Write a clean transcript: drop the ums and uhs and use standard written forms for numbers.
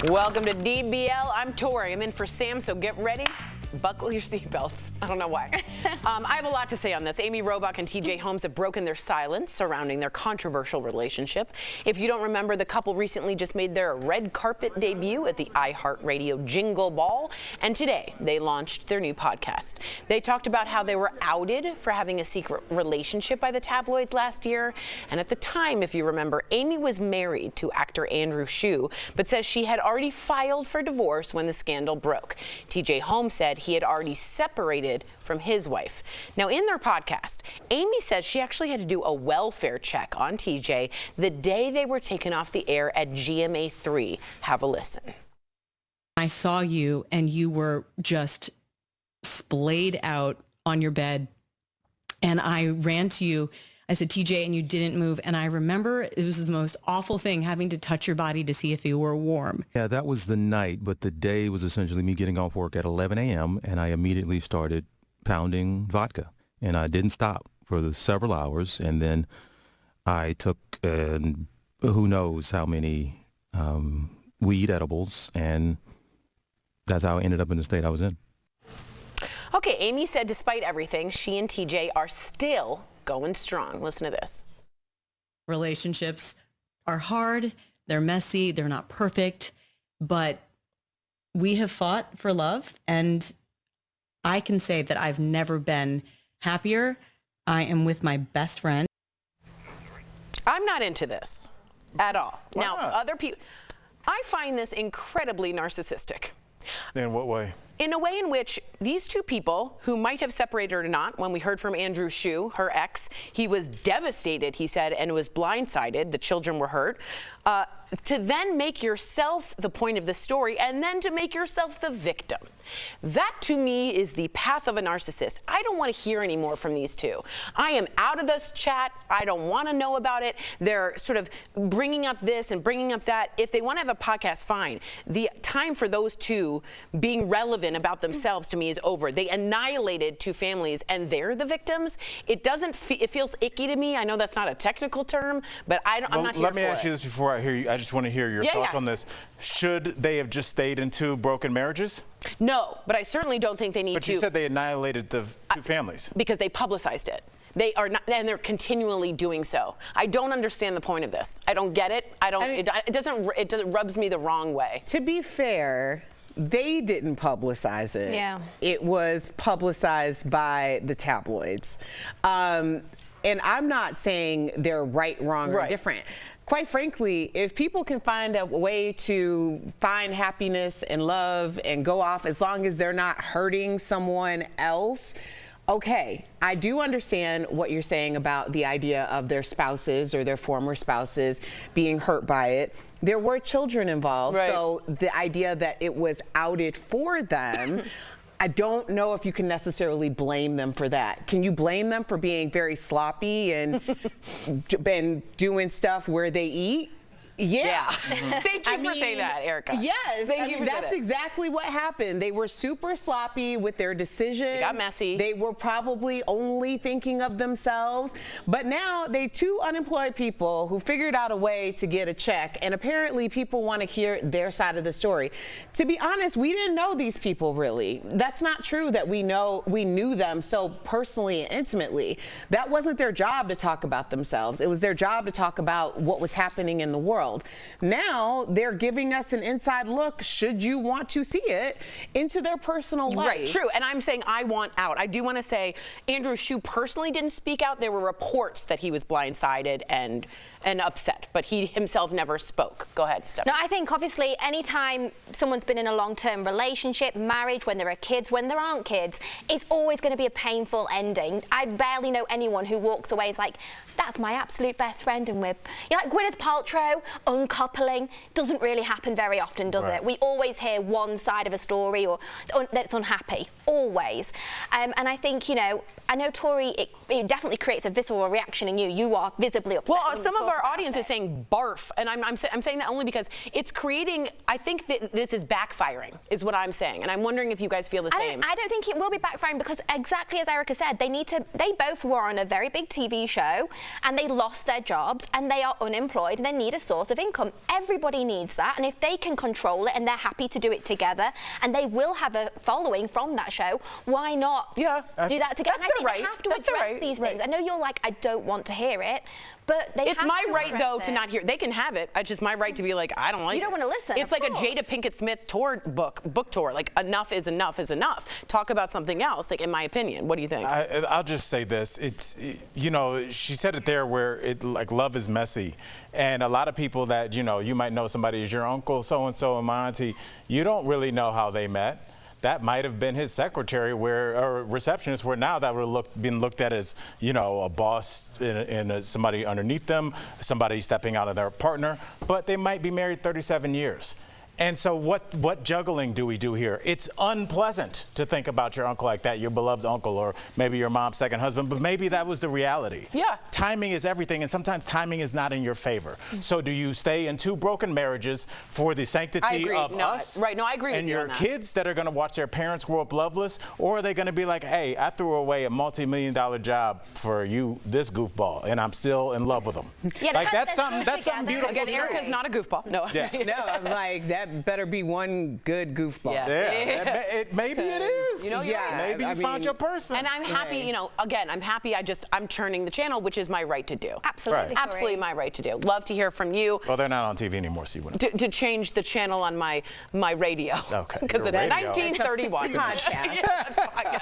Welcome to DBL. I'm Tori. I'm in for Sam, so get ready. Buckle your seatbelts. I don't know why. I have a lot to say on this. Amy Robach and T.J. Holmes have broken their silence surrounding their controversial relationship. If you don't remember, the couple recently just made their red carpet debut at the iHeartRadio Jingle Ball, and today they launched their new podcast. They talked about how they were outed for having a secret relationship by the tabloids last year, and at the time, if you remember, Amy was married to actor Andrew Shue, but says she had already filed for divorce when the scandal broke. T.J. Holmes said he had already separated from his wife. Now, in their podcast, Amy says she actually had to do a welfare check on TJ the day they were taken off the air at GMA3. Have a listen. I saw you and you were just splayed out on your bed, and I ran to you. I said, TJ, and you didn't move. And I remember it was the most awful thing, having to touch your body to see if you were warm. Yeah, that was the night, but the day was essentially me getting off work at 11 a.m. and I immediately started pounding vodka. And I didn't stop for the several hours. And then I took who knows how many weed edibles, and that's how I ended up in the state I was in. Okay, Amy said despite everything, she and TJ are still going strong. Listen to this. Relationships are hard, they're messy, they're not perfect, but we have fought for love, and I can say that I've never been happier. I am with my best friend. I'm not into this at all. Why Now, not? other people, I find this incredibly narcissistic. In what way? In a way in which these two people, who might have separated or not, when we heard from Andrew Shue, her ex, he was devastated, he said, and was blindsided. The children were hurt. To then make yourself the point of the story, and then to make yourself the victim. That, to me, is the path of a narcissist. I don't want to hear any more from these two. I am out of this chat. I don't want to know about it. They're sort of bringing up this and bringing up that. If they want to have a podcast, fine. The time for those two being relevant about themselves, to me, is over. They annihilated two families, and they're the victims. It doesn't. It feels icky to me. I know that's not a technical term, but I'm not here for it. Let me ask you this before I hear you. I just want to hear your thoughts on this. Should they have just stayed in two broken marriages? No, but I certainly don't think they need to. But you said they annihilated the two families. Because they publicized it. They are not, and they're continually doing so. I don't understand the point of this. I don't get it. It rubs me the wrong way. To be fair, they didn't publicize it. Yeah. It was publicized by the tabloids. And I'm not saying they're right, wrong, or different. Quite frankly, if people can find a way to find happiness and love and go off, as long as they're not hurting someone else, okay. I do understand what you're saying about the idea of their spouses or their former spouses being hurt by it. There were children involved, so the idea that it was outed for them, I don't know if you can necessarily blame them for that. Can you blame them for being very sloppy and doing stuff where they eat? Yeah. Thank you for saying that, Erica. Yes. Thank you for that's that. exactly what happened. They were super sloppy with their decisions. They got messy. They were probably only thinking of themselves. But now they two unemployed people who figured out a way to get a check, and apparently people want to hear their side of the story. To be honest, we didn't know these people really. That's not true that we knew them so personally and intimately. That wasn't their job to talk about themselves. It was their job to talk about what was happening in the world. Now they're giving us an inside look, should you want to see it, into their personal life. Right, true. And I'm saying I want out. I do want to say Andrew Shue personally didn't speak out. There were reports that he was blindsided and upset, but he himself never spoke. Go ahead, Stephanie. No, I think obviously anytime someone's been in a long-term relationship, marriage, when there are kids, when there aren't kids, it's always going to be a painful ending. I barely know anyone who walks away is like, that's my absolute best friend, and we're, you know, like Gwyneth Paltrow, uncoupling, doesn't really happen very often, does it? We always hear one side of a story or that's unhappy, always. And I think, you know, I know Tori, it definitely creates a visceral reaction in you. You are visibly upset. Well, some of our audience is saying barf, and I'm saying that only because it's creating, I think that this is backfiring, is what I'm saying, and I'm wondering if you guys feel the same. I don't think it will be backfiring, because exactly as Erica said, they both were on a very big TV show, and they lost their jobs, and they are unemployed, and they need a source source of income. Everybody needs that, and if they can control it and they're happy to do it together, and they will have a following from that show, why not do that together? And I think they have to address these things. I know you're like, I don't want to hear it, but they it's have my to right though it. to not hear. They can have it. It's just my right to be like, I don't like it. You don't want to listen. It's like a Jada Pinkett Smith book tour. Like enough is enough is enough. Talk about something else. Like in my opinion, what do you think? I'll just say this. You know, she said it there where like love is messy, and a lot of people that you might know somebody as your uncle so and so and my auntie. You don't really know how they met. That might have been his secretary or receptionist, where now that would have been looked at as, a boss and somebody underneath them, somebody stepping out of their partner, but they might be married 37 years. And so what juggling do we do here? It's unpleasant to think about your uncle like that, your beloved uncle, or maybe your mom's second husband, but maybe that was the reality. Yeah. Timing is everything, and sometimes timing is not in your favor. So do you stay in two broken marriages for the sanctity of us? Right, no, I agree with and you your on that. kids that are going to watch their parents grow up loveless, or are they going to be like, hey, I threw away a multi-million-dollar job for you, this goofball, and I'm still in love with him. Yeah, like that's something beautiful. Again, Erica's not a goofball. No. Yeah. No, I'm like, that better be one good goofball. Yeah. Maybe it is. Maybe you found your person. And I'm happy, again, I'm happy I'm churning the channel, which is my right to do. Absolutely. Right. Absolutely my right to do. Love to hear from you. Well, they're not on TV anymore, so you wouldn't. To change the channel on my radio. Okay. Because it's Radio. 1931. Podcast. Yeah, that's a podcast.